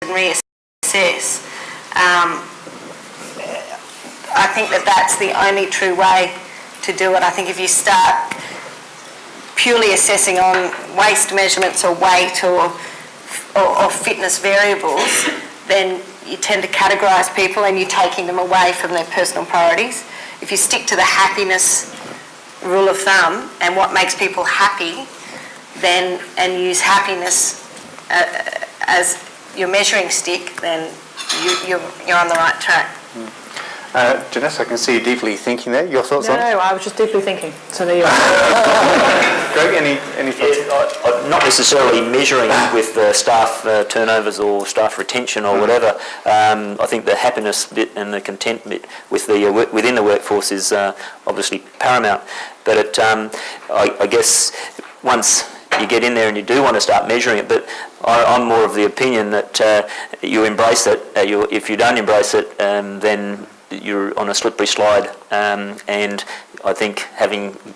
reassess. I think that's the only true way to do it. I think if you start purely assessing on waist measurements or weight or fitness variables, then you tend to categorise people and you're taking them away from their personal priorities. If you stick to the happiness rule of thumb and what makes people happy, then and use happiness as your measuring stick, then you're on the right track. Janessa, I can see you deeply thinking there. Your thoughts on it? No, I was just deeply thinking. So there you are. Greg, any thoughts? Yeah, not necessarily measuring with the staff turnovers or staff retention or whatever. I think the happiness bit and the content bit with the within the workforce is obviously paramount. But I guess once you get in there and you do want to start measuring it, but I'm more of the opinion that you embrace it. If you don't embrace it, then you're on a slippery slide, and I think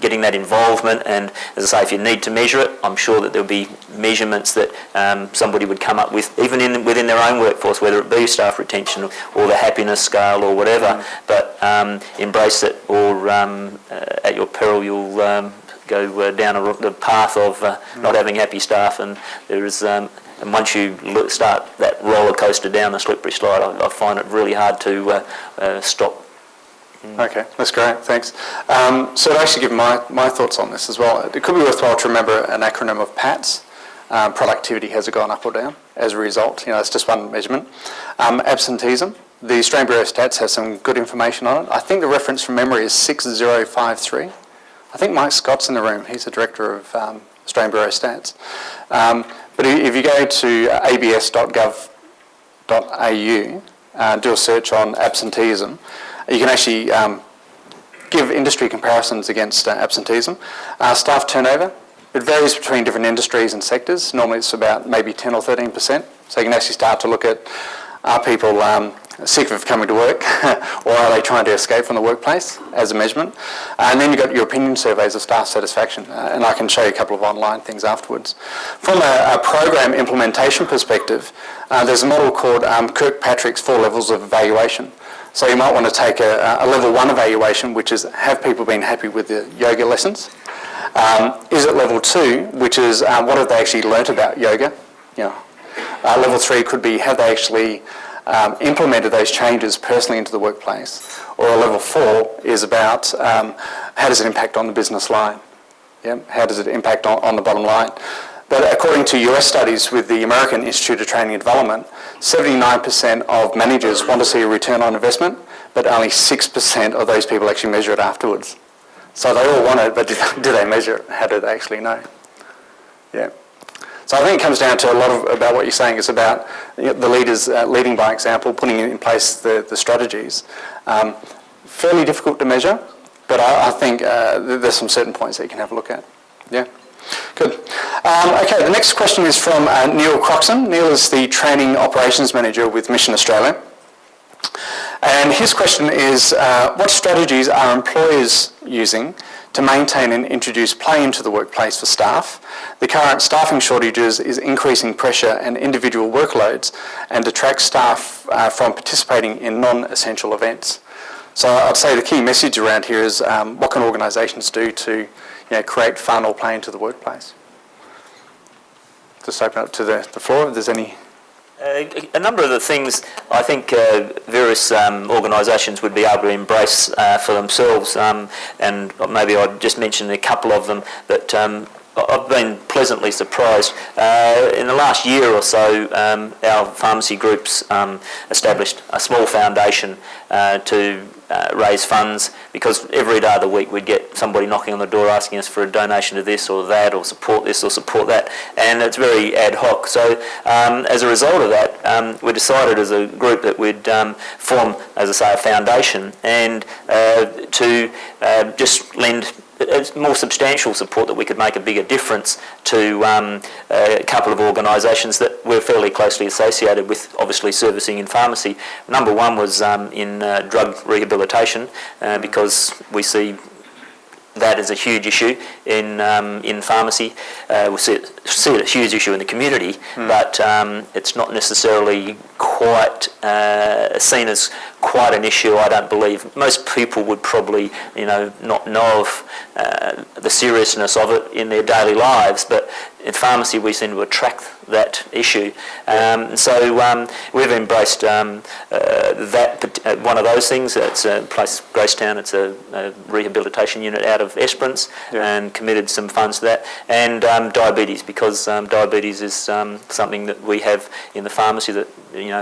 getting that involvement, and as I say, if you need to measure it, I'm sure that there'll be measurements that somebody would come up with, even within their own workforce, whether it be staff retention or the happiness scale or whatever, but embrace it, or at your peril you'll go down the path of not having happy staff, and there is and once you start that roller coaster down the slippery slide, I find it really hard to stop. Okay, that's great, thanks. So to actually give my thoughts on this as well, it could be worthwhile to remember an acronym of PATS. Productivity, has it gone up or down as a result? It's just one measurement. Absenteeism, the Australian Bureau of Stats has some good information on it. I think the reference from memory is 6053. I think Mike Scott's in the room, he's the director of Australian Bureau of Stats. But if you go to abs.gov.au, do a search on absenteeism, you can actually give industry comparisons against absenteeism. Staff turnover, it varies between different industries and sectors. Normally it's about maybe 10 or 13%. So you can actually start to look at, are people sick of coming to work or are they trying to escape from the workplace as a measurement? And then you've got your opinion surveys of staff satisfaction, and I can show you a couple of online things afterwards. From a program implementation perspective, there's a model called Kirkpatrick's 4 levels of evaluation. So you might want to take a level 1 evaluation, which is, have people been happy with the yoga lessons? Is it level 2, which is what have they actually learnt about yoga? Level 3 could be, have they actually implemented those changes personally into the workplace? Or a level 4 is about how does it impact on the business line? How does it impact on the bottom line? But according to US studies with the American Institute of Training and Development, 79% of managers want to see a return on investment, but only 6% of those people actually measure it afterwards. So they all want it, but do they measure it? How do they actually know? So I think it comes down to a lot about what you're saying. It's about the leaders leading by example, putting in place the strategies. Fairly difficult to measure, but I think there's some certain points that you can have a look at. Yeah, good. Okay, the next question is from Neil Croxon. Neil is the Training Operations Manager with Mission Australia. And his question is, what strategies are employers using to maintain and introduce play into the workplace for staff? The current staffing shortages is increasing pressure and individual workloads and detracts staff from participating in non-essential events. So I'd say the key message around here is what can organisations do to create fun or play into the workplace? Just open up to the floor if there's any. A number of the things I think various organisations would be able to embrace for themselves, and maybe I'll just mention a couple of them that I've been pleasantly surprised. In the last year or so, our pharmacy groups established a small foundation to raise funds, because every day of the week we'd get somebody knocking on the door asking us for a donation to this or that, or support this or support that, and it's very ad hoc. So as a result of that, we decided as a group that we'd form, as I say, a foundation, and to just lend more substantial support that we could make a bigger difference to a couple of organisations that we're fairly closely associated with, obviously servicing in pharmacy. Number one was in drug rehabilitation, because we see that is a huge issue in pharmacy. We see it a huge issue in the community, but it's not necessarily quite seen as quite an issue. I don't believe most people would probably, not know of the seriousness of it in their daily lives, but in pharmacy we seem to attract that issue. So we've embraced that one of those things. It's a place, Gracetown, it's a rehabilitation unit out of Esperance, and committed some funds to that. And diabetes, because diabetes is something that we have in the pharmacy that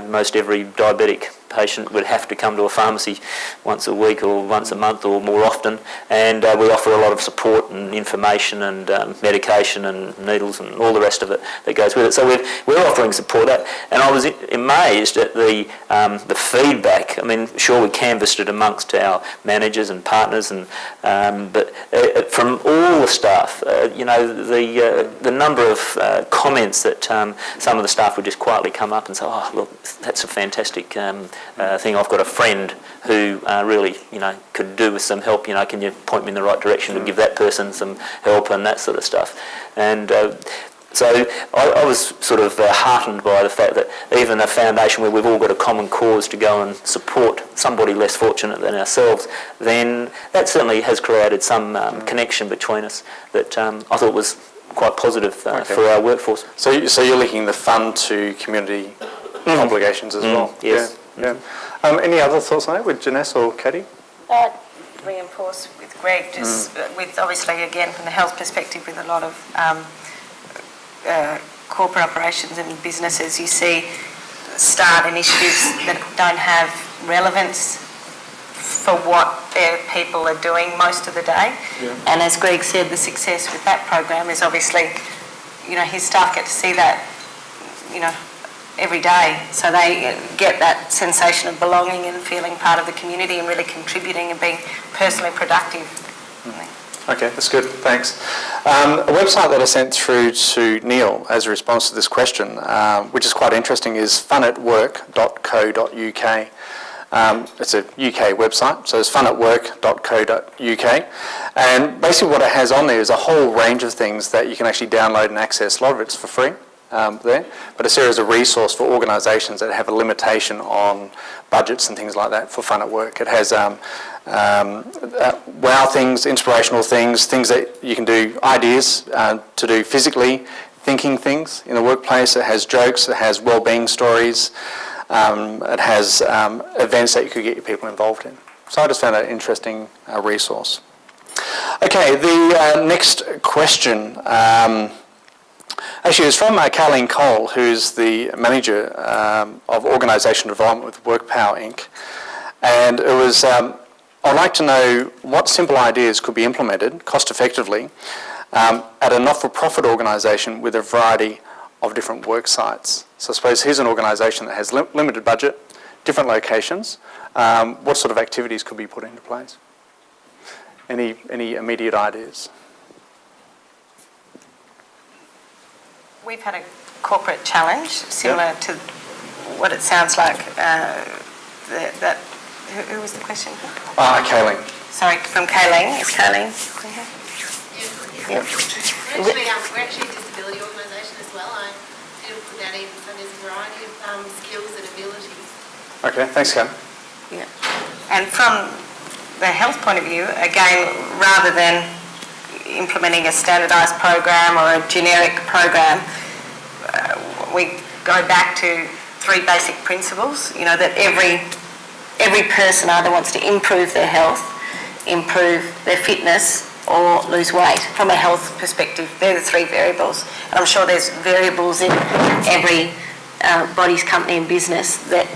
most every diabetic patient would have to come to a pharmacy once a week or once a month or more often, and we offer a lot of support and information and medication and needles and all the rest of it that goes with it. So we're offering support that, and I was amazed at the feedback. I mean, sure, we canvassed it amongst our managers and partners, and but from all the staff, the number of comments that some of the staff would just quietly come up and say, "Oh, look, that's a fantastic thing. I've got a friend who really, could do with some help. Can you point me in the right direction to give that person some help," and that sort of stuff. And so I was sort of heartened by the fact that even a foundation where we've all got a common cause to go and support somebody less fortunate than ourselves, then that certainly has created some connection between us that I thought was quite positive for our workforce. So you're linking the fund to community obligations as well? Yes. Yeah. Any other thoughts on that with Janesse or Katie? I'd reinforce with Greg, just with obviously, again, from the health perspective, with a lot of corporate operations and businesses, you see start initiatives that don't have relevance for what their people are doing most of the day. And as Greg said, the success with that program is obviously, his staff get to see that, every day, so they get that sensation of belonging and feeling part of the community and really contributing and being personally productive. Okay, that's good, thanks. A website that I sent through to Neil as a response to this question, which is quite interesting, is funatwork.co.uk. It's a UK website, so it's funatwork.co.uk, and basically what it has on there is a whole range of things that you can actually download and access. A lot of it's for free. There, but a series of resource for organisations that have a limitation on budgets and things like that for fun at work. It has wow things, inspirational things that you can do, ideas to do physically thinking things in the workplace. It has jokes, it has wellbeing stories, it has events that you could get your people involved in. So I just found that an interesting resource. Okay, the next question. Actually, it's from Carleen Cole, who's the manager of organisational development with WorkPower Inc. And it was, I'd like to know what simple ideas could be implemented cost effectively at a not-for-profit organisation with a variety of different work sites. So I suppose here's an organisation that has limited budget, different locations. What sort of activities could be put into place? Any immediate ideas? We've had a corporate challenge similar to what it sounds like. Who was the question? Kayleen. Sorry, From Kayleen. Is Kayleen? Yeah. We're actually a disability organisation as well. I deal with that even, so there's a variety of skills and abilities. Okay, thanks, Kayleen. Yeah. And from the health point of view, again, rather than implementing a standardised program or a generic program, we go back to three basic principles, that every person either wants to improve their health, improve their fitness, or lose weight. From a health perspective, they're the three variables. And I'm sure there's variables in every body's company and business that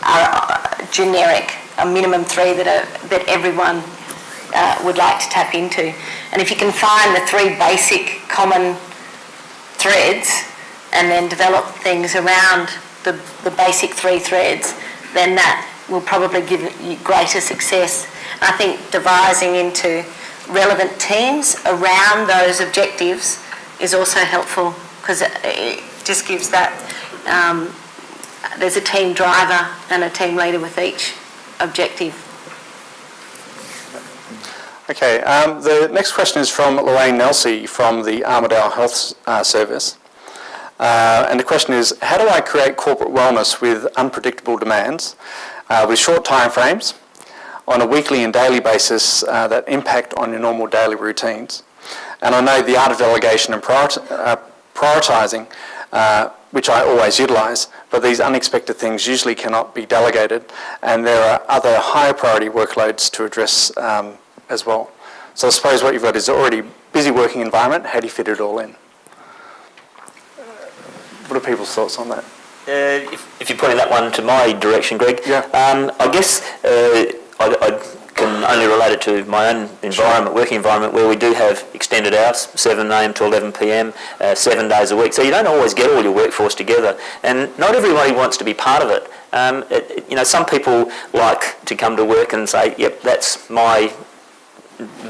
are generic, a minimum three that everyone would like to tap into. And if you can find the three basic common threads and then develop things around the basic three threads, then that will probably give you greater success. I think devising into relevant teams around those objectives is also helpful, because it just gives that, there's a team driver and a team leader with each objective. Okay, the next question is from Lorraine Nelsey from the Armidale Health Service. And the question is, how do I create corporate wellness with unpredictable demands, with short time frames, on a weekly and daily basis that impact on your normal daily routines? And I know the art of delegation and prioritising, which I always utilise, but these unexpected things usually cannot be delegated, and there are other higher priority workloads to address as well. So I suppose what you've got is already busy working environment. How do you fit it all in? What are people's thoughts on that? If you're putting that one to my direction, Greg, Yeah. I guess I can only relate it to my own environment, working environment, where we do have extended hours, 7 a.m. to 11 p.m, 7 days a week. So you don't always get all your workforce together, and not everybody wants to be part of it. Some people like to come to work and say, "Yep, that's my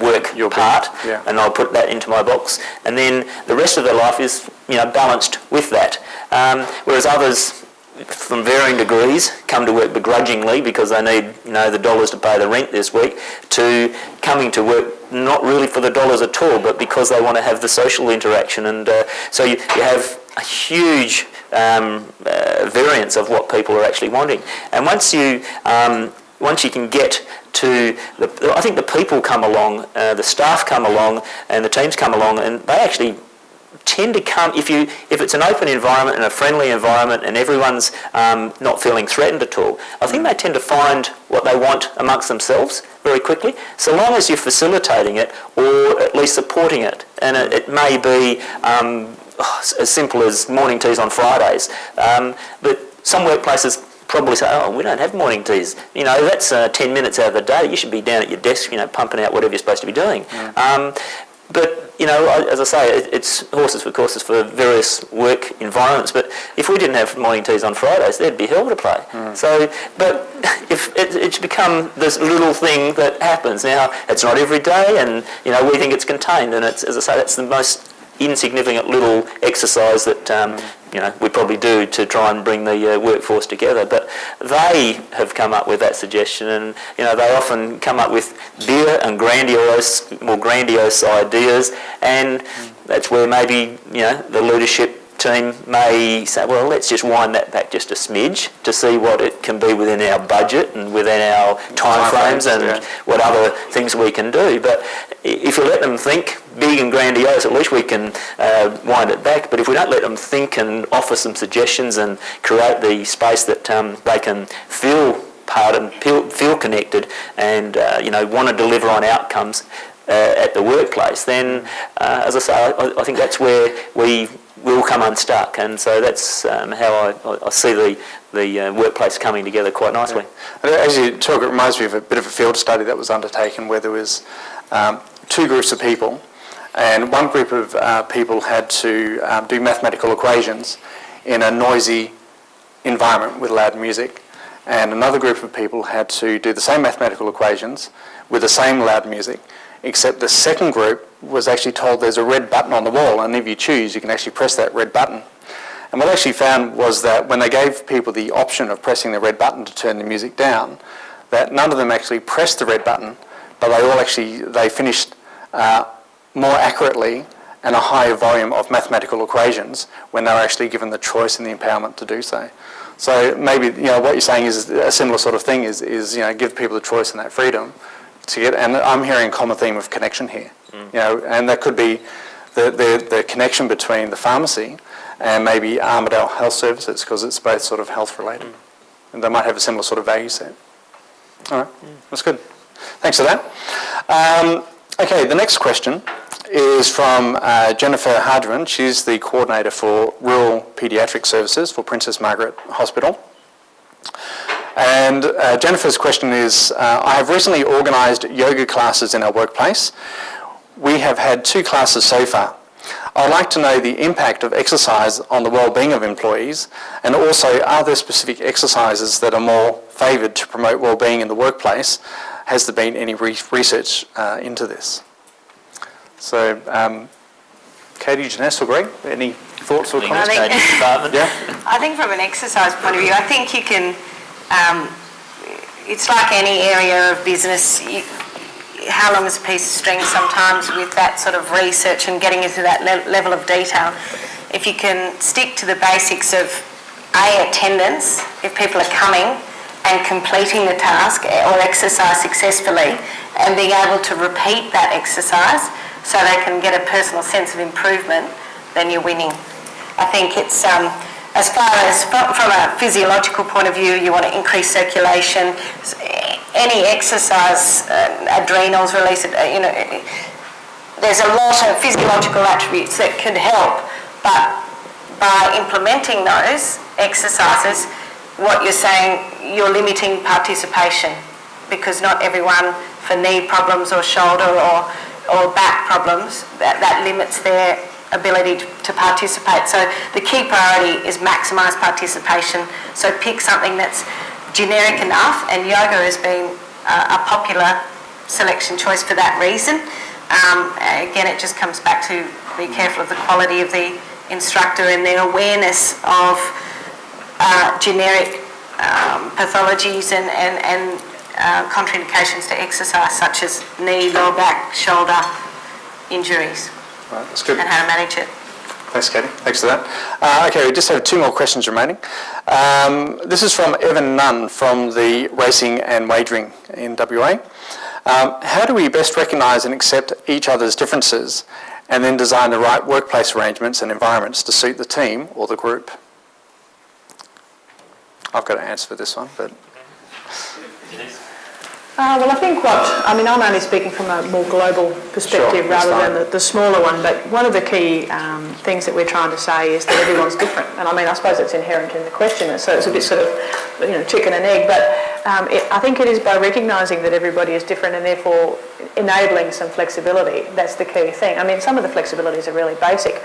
work part," and I'll put that into my box, and then the rest of their life is balanced with that. Whereas others, from varying degrees, come to work begrudgingly because they need the dollars to pay the rent this week, to coming to work not really for the dollars at all, but because they want to have the social interaction. And so you have a huge variance of what people are actually wanting. And once you can get to I think the people come along, the staff come along, and the teams come along, and they actually tend to come, if it's an open environment and a friendly environment and everyone's not feeling threatened at all, I think they tend to find what they want amongst themselves very quickly, so long as you're facilitating it or at least supporting it. And it may be as simple as morning teas on Fridays, but some workplaces probably say, "Oh, we don't have morning teas. That's 10 minutes out of the day. You should be down at your desk, pumping out whatever you're supposed to be doing." But as I say, it's horses for courses for various work environments. But if we didn't have morning teas on Fridays, there'd be hell to play. So, but if it's become this little thing that happens now, it's not every day, and we think it's contained, and it's, as I say, that's the most insignificant little exercise that we probably do to try and bring the workforce together. But they have come up with that suggestion, and they often come up with bigger and more grandiose ideas, and that's where maybe the leadership team may say, well, let's just wind that back just a smidge to see what it can be within our budget and within our timeframes and what other things we can do. But if you let them think big and grandiose, at least we can wind it back. But if we don't let them think and offer some suggestions and create the space that they can feel part and feel connected and want to deliver on outcomes at the workplace, then as I say, I think that's where we will come unstuck, and so that's how I see the workplace coming together quite nicely. Yeah. As you talk, it reminds me of a bit of a field study that was undertaken where there was two groups of people, and one group of people had to do mathematical equations in a noisy environment with loud music, and another group of people had to do the same mathematical equations with the same loud music, except the second group was actually told there's a red button on the wall, and if you choose, you can actually press that red button. And what I actually found was that when they gave people the option of pressing the red button to turn the music down, that none of them actually pressed the red button, but they finished more accurately and a higher volume of mathematical equations when they were actually given the choice and the empowerment to do so. So maybe what you're saying is a similar sort of thing is give people the choice and that freedom to get. And I'm hearing a common theme of connection here. And that could be the connection between the pharmacy and maybe Armidale Health Services, because it's both sort of health related, and they might have a similar sort of value set. All right, that's good. Thanks for that. Okay, the next question is from Jennifer Hardman. She's the coordinator for rural paediatric services for Princess Margaret Hospital. And Jennifer's question is, I have recently organised yoga classes in our workplace. We have had 2 classes so far. I would like to know the impact of exercise on the well-being of employees, and also are there specific exercises that are more favoured to promote well-being in the workplace? Has there been any research into this? So, Katie, Janesse or Greg, any thoughts or comments? I think from an exercise point of view, I think you can, it's like any area of business, how long is a piece of string sometimes with that sort of research and getting into that level of detail. If you can stick to the basics of attendance, if people are coming and completing the task or exercise successfully and being able to repeat that exercise so they can get a personal sense of improvement, then you're winning. I think it's, as far as from a physiological point of view, you want to increase circulation. Any exercise, adrenals release, there's a lot of physiological attributes that could help, but by implementing those exercises, what you're saying, you're limiting participation, because not everyone, for knee problems or shoulder or back problems, that limits their ability to participate. So the key priority is maximise participation. So pick something that's generic enough, and yoga has been a popular selection choice for that reason. Again, it just comes back to be careful of the quality of the instructor and their awareness of generic pathologies and contraindications to exercise, such as knee, lower back, shoulder injuries. Right, that's good. And how to manage it. Thanks, Katie. Thanks for that. Okay, we just have 2 more questions remaining. This is from Evan Nunn from the Racing and Wagering in WA. How do we best recognise and accept each other's differences and then design the right workplace arrangements and environments to suit the team or the group? I've got an answer for this one, but... Well, I think I'm only speaking from a more global perspective rather than the smaller one, but one of the key things that we're trying to say is that everyone's different. And I suppose it's inherent in the question, so it's a bit sort of, chicken and egg, but I think it is by recognising that everybody is different and therefore enabling some flexibility. That's the key thing. Some of the flexibilities are really basic.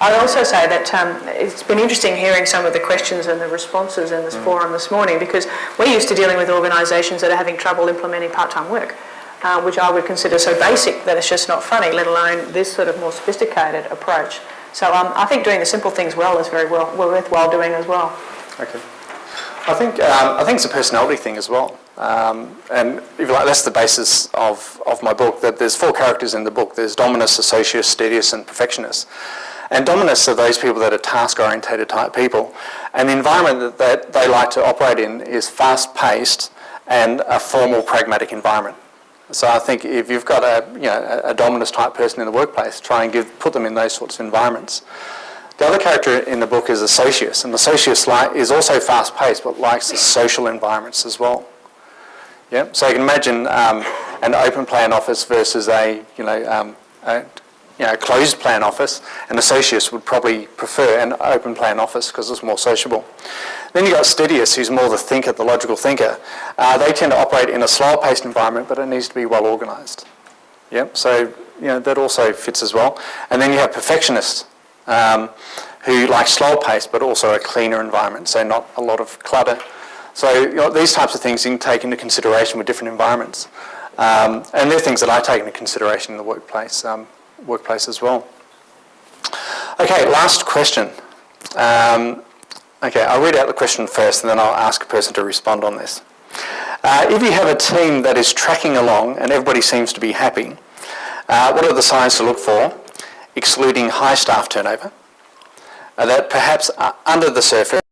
I'd also say that it's been interesting hearing some of the questions and the responses in this forum this morning, because we're used to dealing with organisations that are having trouble implementing part-time work, which I would consider so basic that it's just not funny, let alone this sort of more sophisticated approach. So I think doing the simple things well is very worthwhile doing as well. Okay. I think it's a personality thing as well. And if you like, that's the basis of my book, that there's 4 characters in the book. There's Dominus, Associus, Stedius and Perfectionist. And Dominus are those people that are task-orientated type people. And the environment that they like to operate in is fast-paced and a formal, pragmatic environment. So I think if you've got a Dominus type person in the workplace, try and put them in those sorts of environments. The other character in the book is Associus, and Associus is also fast-paced but likes the social environments as well. Yeah. So you can imagine an open plan office versus a closed plan office. An Associus would probably prefer an open plan office because it's more sociable. Then you've got Stedius, who's more the thinker, the logical thinker. They tend to operate in a slower paced environment, but it needs to be well organised. Yeah, so that also fits as well. And then you have Perfectionists, who like slower paced, but also a cleaner environment, so not a lot of clutter. So these types of things you can take into consideration with different environments. And they're things that I take into consideration in the workplace as well. Okay, last question. Okay, I'll read out the question first and then I'll ask a person to respond on this. If you have a team that is tracking along and everybody seems to be happy, what are the signs to look for, excluding high staff turnover, that perhaps under the surface